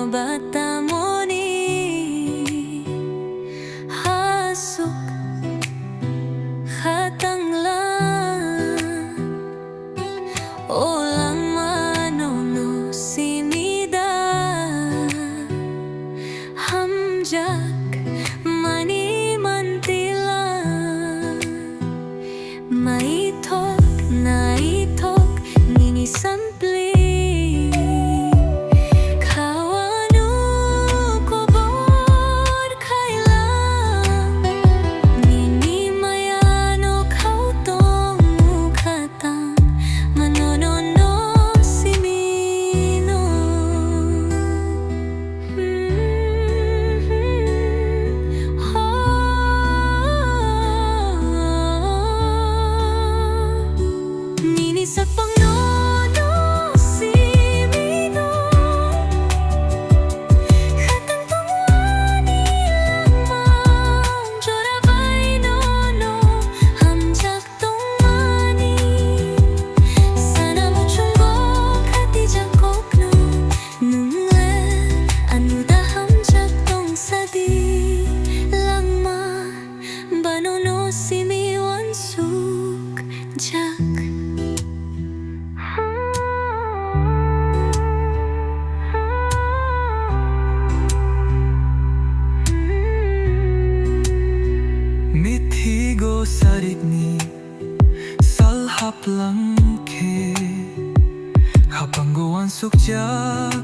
bata mo ni hasok hatanglan olang manono sinida hamjak manimantilan maitok naitok ninisampli sa pangnono simino hatang tumuani lamang Jora Nono hamjak tongmani sana mo chunggo katijak kokno nungle anuda hamjak tong sadi langma banono simi wansuk jak Mithigo sarigni salhap lang ke Kapangguan sukjak